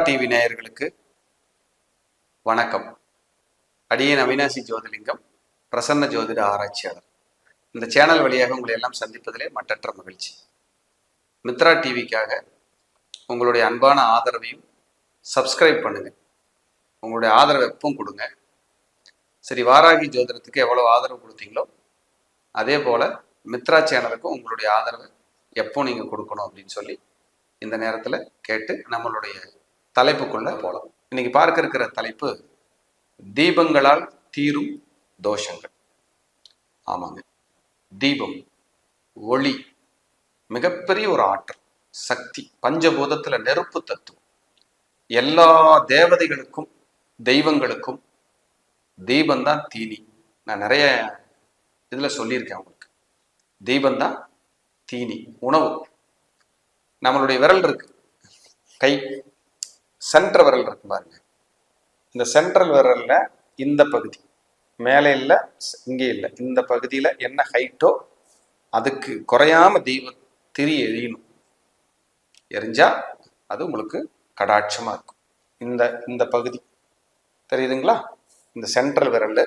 TV நேயர்களுக்கு வணக்கம். அடியேன் அவினாசி ஜோதிலிங்கம், பிரசன்ன ஜோதிட ஆராய்ச்சியாளர். இந்த சேனல் வழியாக உங்களை எல்லாம் சந்திப்பதிலே மட்டற்ற மகிழ்ச்சி. மித்ரா டிவிக்காக உங்களுடைய அன்பான ஆதரவையும் சப்ஸ்கிரைப் பண்ணுங்க. உங்களுடைய ஆதரவை எப்பவும் கொடுங்க. சரி, வாராகி ஜோதிடத்துக்கு எவ்வளவு ஆதரவு கொடுத்தீங்களோ அதே போல மித்ரா சேனலுக்கும் உங்களுடைய ஆதரவை எப்போ நீங்கள் கொடுக்கணும் அப்படின்னு சொல்லி இந்த நேரத்தில் கேட்டு நம்மளுடைய தலைப்புக்குள்ள போகலாம். இன்னைக்கு பார்க்க இருக்கிற தலைப்பு தீபங்களால் தீரும் தோஷங்கள். ஆமாங்க, தீபம், ஒளி மிகப்பெரிய ஒரு ஆற்றல், சக்தி. பஞ்சபூதத்துல நெருப்பு தத்துவம். எல்லா தேவதைகளுக்கும் தெய்வங்களுக்கும் தீபம்தான் தீனி. நான் நிறைய இதுல சொல்லியிருக்கேன் உங்களுக்கு. தீபம்தான் தீனி, உணவு. நம்மளுடைய விரல் இருக்கு, கை சென்ட்ரல் விரல் இருக்கு பாருங்க. இந்த சென்ட்ரல் விரல்ல இந்த பகுதி மேலே இல்லை, இங்கே இல்லை, இந்த பகுதியில என்ன ஹைட்டோ அதுக்கு குறையாம தீப திரி எரியணும். எரிஞ்சா அது உங்களுக்கு கடாட்சமா இருக்கும். இந்த பகுதி தெரியுதுங்களா? இந்த சென்ட்ரல் விரல்ல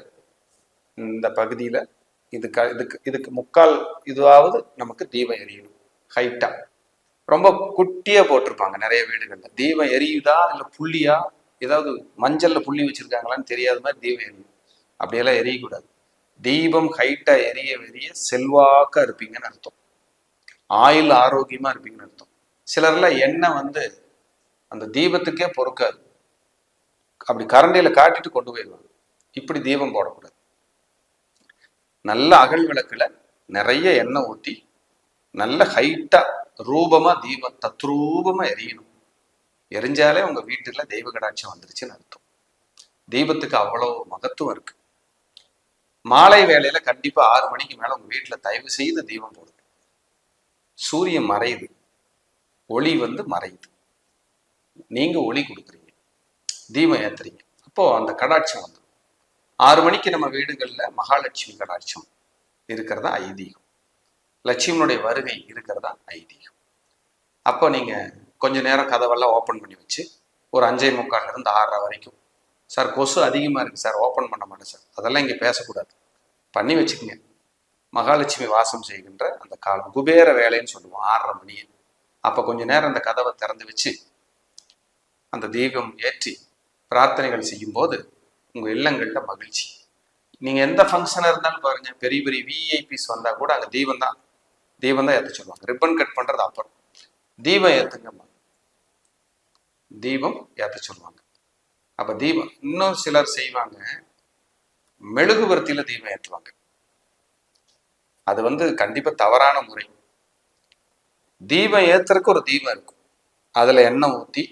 இந்த பகுதியில இதுக்கு முக்கால் இதுவாவது நமக்கு தீபம் எரியணும். ஹைட்டா ரொம்ப குட்டியா போட்டிருப்பாங்க நிறைய வீடுகள்ல. தீபம் எரியுதா இல்லை புள்ளியா, ஏதாவது மஞ்சள்ல புள்ளி வச்சிருக்காங்களான்னு தெரியாத மாதிரி தீபம் எரியும். அப்படியெல்லாம் எரியக்கூடாது. தீபம் ஹைட்டா எரிய எரிய செல்வாக்கா இருப்பீங்கன்னு அர்த்தம். ஆயுள் ஆரோக்கியமா இருப்பீங்கன்னு அர்த்தம். சிலர்லாம் எண்ணெய் அந்த தீபத்துக்கே பொறுக்காது, அப்படி கரண்டியில காட்டிட்டு கொண்டு போயிடுவாங்க. இப்படி தீபம் போடக்கூடாது. நல்ல அகல் விளக்குல நிறைய எண்ணெய் ஊற்றி நல்ல ஹைட்டா ரூபமா தீபம் தத்ரூபமா எரியணும். எரிஞ்சாலே உங்க வீட்டுல தெய்வ கடாட்சம் வந்துருச்சுன்னு அர்த்தம். தீபத்துக்கு அவ்வளவு மகத்துவம் இருக்கு. மாலை வேளையில கண்டிப்பா 6 மணிக்கு மேல உங்க வீட்டுல தயவு செய்து தீபம் போடுங்க. சூரியன் மறையுது, ஒளி மறையுது, நீங்க ஒளி கொடுக்குறீங்க, தீபம் ஏத்துறீங்க. அப்போ அந்த கடாட்சம் வந்துடும். 6 மணிக்கு நம்ம வீடுகள்ல மகாலட்சுமி கடாட்சம் இருக்கிறதா ஐதீகம். லட்சுமியுடைய வருகை இருக்கிறதா ஐதீகம். அப்போ நீங்க கொஞ்ச நேரம் கதவெல்லாம் ஓப்பன் பண்ணி வச்சு ஒரு 5:45 இருந்து 6:30 வரைக்கும், சார் கொசு அதிகமா இருக்கு சார், ஓப்பன் பண்ண மாட்டேன் சார், அதெல்லாம் இங்க பேசக்கூடாது, பண்ணி வச்சுக்கோங்க. மகாலட்சுமி வாசம் செய்கின்ற அந்த காலம் குபேர வேலைன்னு சொல்லுவோம், 6:30 மணி. அப்ப கொஞ்ச நேரம் அந்த கதவை திறந்து வச்சு அந்த தீபம் ஏற்றி பிரார்த்தனைகள் செய்யும் போது உங்க இல்லங்கள்ல மகிழ்ச்சி. நீங்க எந்த ஃபங்க்ஷனா இருந்தாலும் பாருங்க, பெரிய பெரிய விஐபிஸ் வந்தா கூட அங்க தீபம் தான் ஏற்ற சொல்லுவாங்க. ரிப்பன் கட் பண்றது அப்புறம், தீபம் ஏத்துங்க, தீபம் ஏற்ற சொல்லுவாங்க. அப்ப தீபம் இன்னும் சிலர் செய்வாங்க, மெழுகுவர்த்தியில தீபம் ஏற்றுவாங்க. அது கண்டிப்பா தவறான முறை. தீபம் ஏத்துறதுக்கு ஒரு தீபம் இருக்கும், அதுல எண்ணெய் ஊத்தி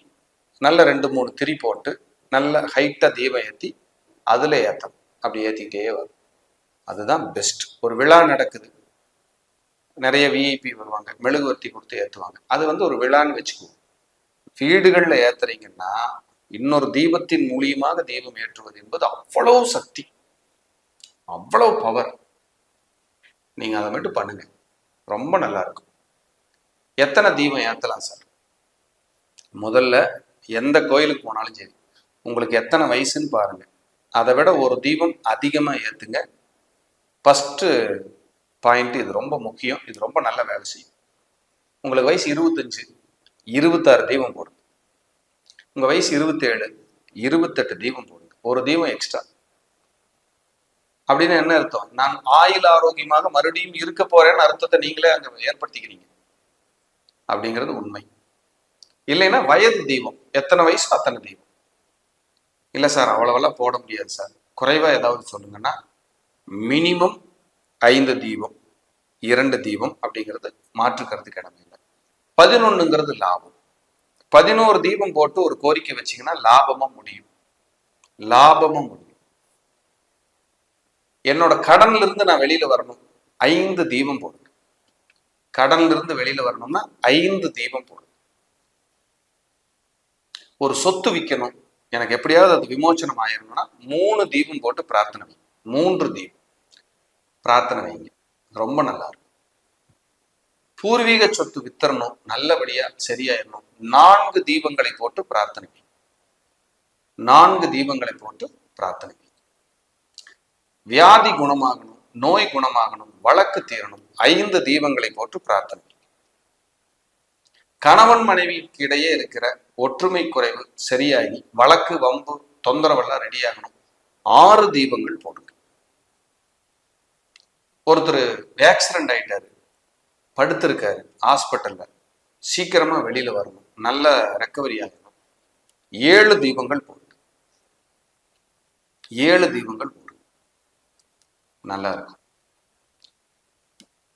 நல்ல 2-3 திரி போட்டு நல்ல ஹைட்டா தீபம் ஏத்தி அதுல ஏத்தணும். அப்படி ஏத்திக்கிட்டே வரும். அதுதான் பெஸ்ட். ஒரு விழா நடக்குது, நிறைய விஐபி வருவாங்க, மெழுகுவர்த்தி கொடுத்து ஏற்றுவாங்க. அது ஒரு விழான்னு வச்சுக்குவோம். வீடுகள்ல ஏத்துறீங்கன்னா இன்னொரு தீபத்தின் மூலியமாக தீபம் ஏற்றுவது என்பது அவ்வளவு சக்தி, அவ்வளவு பவர். நீங்க அதை மட்டும் பண்ணுங்க, ரொம்ப நல்லா இருக்கும். எத்தனை தீபம் ஏத்தலாம் சார்? முதல்ல எந்த கோயிலுக்கு போனாலும் சரி, உங்களுக்கு எத்தனை வயசுன்னு பாருங்க. அதை விட ஒரு தீபம் அதிகமா ஏத்துங்க. ஃபர்ஸ்ட் பாயிண்ட், இது ரொம்ப முக்கியம், இது ரொம்ப நல்ல வேலை செய்யும். உங்களுக்கு வயசு 25, 26 தீபம் போடுங்க. உங்க வயசு 27, 28 தீபம் போடுங்க. ஒரு தீபம் எக்ஸ்ட்ரா. அப்படின்னு என்ன அர்த்தம்? நான் ஆயுள் ஆரோக்கியமாக மறுபடியும் இருக்க போறேன்னு அர்த்தத்தை நீங்களே அங்க ஏற்படுத்திக்கிறீங்க. அப்படிங்கிறது உண்மை. இல்லைன்னா வயது தீபம், எத்தனை வயசு அத்தனை தீபம். இல்லை சார் அவ்வளவெல்லாம் போட முடியாது சார், குறைவா ஏதாவது சொல்லுங்கன்னா மினிமம் 5 தீபம், 2 தீபம் அப்படிங்கிறது மாற்றுக்கிறதுக்கு இடமே இல்லை. 11ங்கிறது லாபம். 11 தீபம் போட்டு ஒரு கோரிக்கை வச்சீங்கன்னா லாபமும் முடியும். என்னோட கடன்ல இருந்து நான் வெளியில வரணும், 5 தீபம் போடுங்க. கடன்ல இருந்து வெளியில வரணும்னா 5 தீபம் போடுங்க. ஒரு சொத்து விற்கணும், எனக்கு எப்படியாவது அது விமோச்சனம் ஆயிரணும்னா 3 தீபம் போட்டு பிரார்த்தனை வைங்க. 3 தீபம் பிரார்த்தனை வைங்க, ரொம்ப நல்லா இருக்கும். பூர்வீக சொத்து வித்தரணும், நல்லபடியா சரியாயிடணும், 4 தீபங்களை போட்டு பிரார்த்தனை வைங்க. 4 தீபங்களை போட்டு பிரார்த்தனை. வியாதி குணமாகணும், நோய் குணமாகணும், வழக்கு தீரணும், 5 தீபங்களை போட்டு பிரார்த்தனை. கணவன் மனைவிக்கு இடையே இருக்கிற ஒற்றுமை குறைவு சரியாகி வழக்கு வம்பு தொந்தரவெல்லாம் ரெடி ஆகணும், 6 தீபங்கள் போடுங்க. ஒருத்தர் ஆக்சிடென்ட் ஆயிட்டாரு, படுத்திருக்காரு ஹாஸ்பிட்டல்ல, சீக்கிரமா வெளியில வரணும், நல்ல ரெக்கவரி ஆகணும், 7 தீபங்கள் போடுங்க. 7 தீபங்கள் போடுங்க, நல்லா இருக்கும்.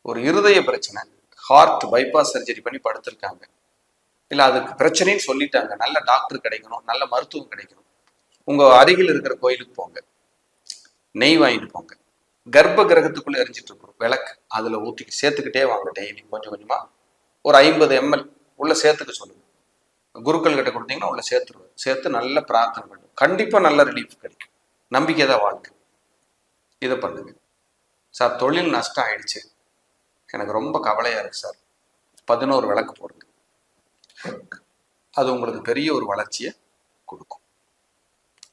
ஒரு இருதய பிரச்சனை, ஹார்ட் பைபாஸ் சர்ஜரி பண்ணி படுத்திருக்காங்க, இல்ல அதுக்கு பிரச்சனைன்னு சொல்லிட்டாங்க, நல்ல டாக்டர் கிடைக்கணும், நல்ல மருத்துவம் கிடைக்கணும், உங்க அருகில் இருக்கிற கோயிலுக்கு போங்க, நெய் வாங்கிட்டு போங்க. கர்ப்ப கிரகத்துக்குள்ள எரிஞ்சிட்டு இருக்கிறோம் விளக்கு, அதுல ஊத்தி சேர்த்துக்கிட்டே வாங்க. டெய்லி கொஞ்சம் கொஞ்சமா ஒரு 50 ml உள்ள சேர்த்துக்க சொல்லுங்க. குருக்கள் கிட்ட கொடுத்தீங்கன்னா உள்ள சேர்த்துருவேன். சேர்த்து நல்ல பிரார்த்தனை பண்ணுங்க, கண்டிப்பா நல்ல ரிலீஃப் கிடைக்கும். நம்பிக்கை தான் வாழ்க்கை. இதை பண்ணுங்க. சார் தொழில் நஷ்டம் ஆயிடுச்சு, எனக்கு ரொம்ப கவலையா இருக்கு சார், 11 விளக்கு போடுங்க. அது உங்களுக்கு பெரிய ஒரு வளர்ச்சியை கொடுக்கும்,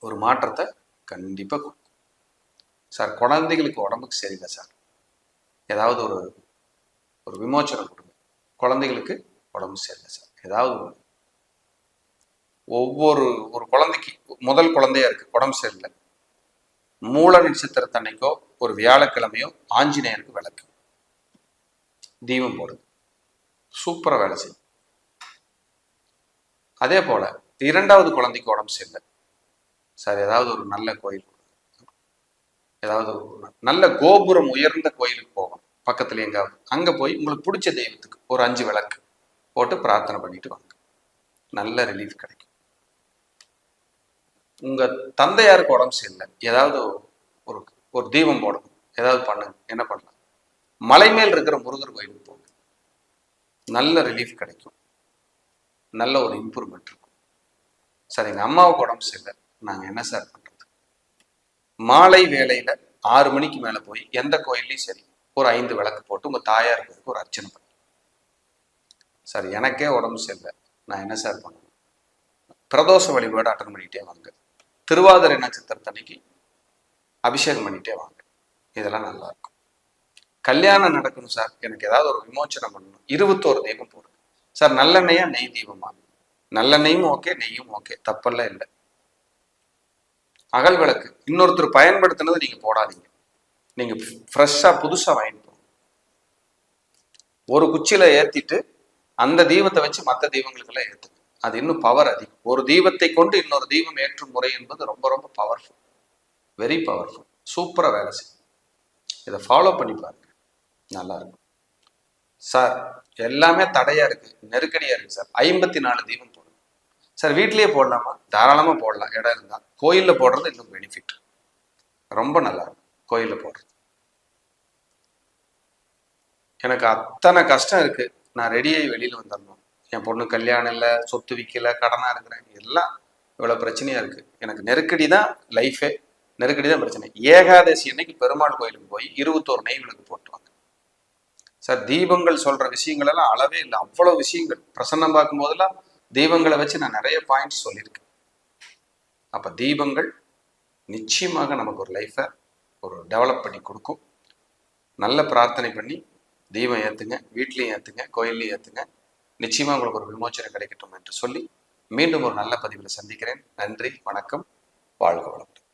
ஒரு மாற்றத்தை கண்டிப்பா கொடுக்கும். சார் குழந்தைகளுக்கு உடம்புக்கு சரியில்லை சார், ஏதாவது ஒரு விமோச்சனம் கொடுங்க. குழந்தைகளுக்கு உடம்பு சரியில்லை சார், ஏதாவது ஒரு குழந்தைக்கு முதல் குழந்தையா இருக்கு, உடம்பு சரியில்லை, மூல நட்சத்திரத்தன்னைக்கோ ஒரு வியாழக்கிழமையோ ஆஞ்சநேயருக்கு விளக்கு தீபம் போடுங்க, சூப்பரா வேலை செய்யும். அதே போல 2வது குழந்தைக்கு உடம்பு சரியில்லை சார், ஏதாவது ஒரு நல்ல கோயில், ஏதாவது நல்ல கோபுரம் உயர்ந்த கோயிலுக்கு போகும் பக்கத்துல எங்காவது, அங்க போய் உங்களுக்கு பிடிச்ச தெய்வத்துக்கு ஒரு 5 விளக்கு போட்டு பிரார்த்தனை பண்ணிட்டு வாங்க, நல்ல ரிலீஃப் கிடைக்கும். உங்க தந்தையாருக்கு உடம்பு சரியில்லை, ஏதாவது ஒரு தீபம் போடணும், ஏதாவது பண்ணுங்க. என்ன பண்ணலாம்? மலை மேல் இருக்கிற முருகர் கோயிலுக்கு போங்க, நல்ல ரிலீஃப் கிடைக்கும், நல்ல ஒரு இம்ப்ரூவ்மெண்ட் இருக்கும். சார் எங்க அம்மாவுக்கு உடம்பு சரியில்லை, நாங்க என்ன சார் பண்றது? மாலை வேளையில 6 மணிக்கு மேல போய் எந்த கோயிலையும் சரி ஒரு 5 விளக்கு போட்டு உங்க தாயாருக்கு ஒரு அர்ச்சனை பண்ணு. சார் எனக்கே உடம்பு சரியில்லை, நான் என்ன சார் பண்ணுவேன்? பிரதோஷ வழிபாடு அட்டன் பண்ணிட்டே வாங்க, திருவாதிரை நட்சத்திரத்தன்னைக்கு அபிஷேகம் பண்ணிட்டே வாங்க, இதெல்லாம் நல்லா இருக்கும். கல்யாணம் நடக்கணும் சார், எனக்கு ஏதாவது ஒரு விமோச்சனம் பண்ணணும், 21 தீபம் போடுங்க. சார் நல்லெண்ணெயா நெய் தீபமா? நல்லெண்ணெயும் ஓகே, நெய்யும் ஓகே, தப்பெல்லாம் இல்லை. அகல் விளக்கு இன்னொருத்தர் பயன்படுத்தினது நீங்க போடாதீங்க, நீங்க ஃப்ரெஷ்ஷா புதுசா வாங்கிட்டு போங்க. ஒரு குச்சியில ஏத்திட்டு அந்த தீபத்தை வச்சு மற்ற தீபங்களுக்கெல்லாம் ஏத்துங்க, அது இன்னும் பவர் அதிகம். ஒரு தீபத்தை கொண்டு இன்னொரு தீபம் ஏற்றும் முறை என்பது ரொம்ப ரொம்ப பவர்ஃபுல், வெரி பவர்ஃபுல், சூப்பரா வேலை செய்யும். இதை ஃபாலோ பண்ணி பாருங்க, நல்லா இருக்கும். சார் எல்லாமே தடையா இருக்கு, நெருக்கடியா இருக்கு சார், 54 தீபம் போடுங்க. சார் வீட்லயே போடலாமா? தாராளமா போடலாம், இடம் இருந்தா. கோயில்ல போடுறது இன்னும் பெனிஃபிட், ரொம்ப நல்லா இருக்கும் கோயில்ல போடுறது. எனக்கு அத்தனை கஷ்டம் இருக்கு, நான் ரெடியாகி வெளியில வந்துடணும், என் பொண்ணு கல்யாணம் இல்லை, சொத்து விற்கல, கடனா இருக்கிறேன், எல்லாம் இவ்வளவு பிரச்சனையா இருக்கு, எனக்கு நெருக்கடி தான் லைஃபே, நெருக்கடி தான் பிரச்சனை. ஏகாதசி அன்னைக்கு பெருமாள் கோயிலுக்கு போய் 21 நெய் விளக்கு போட்டுவாங்க. சார் தீபங்கள் சொல்ற விஷயங்கள் எல்லாம் அளவே இல்லை, அவ்வளவு விஷயங்கள். பிரசன்னம் பார்க்கும் போதெல்லாம் தீபங்களை வச்சு நான் நிறைய பாயிண்ட்ஸ் சொல்லியிருக்கேன். அப்ப தீபங்கள் நிச்சயமாக நமக்கு ஒரு லைஃபை ஒரு டெவலப் பண்ணி கொடுக்கும். நல்ல பிரார்த்தனை பண்ணி தீபம் ஏத்துங்க, வீட்லயும் ஏத்துங்க, கோயில்லையும் ஏத்துங்க, நிச்சயமா உங்களுக்கு ஒரு விமோச்சனம் கிடைக்கட்டும் என்று சொல்லி மீண்டும் ஒரு நல்ல பதிவில் சந்திக்கிறேன். நன்றி, வணக்கம், வாழ்க வளமுடன்.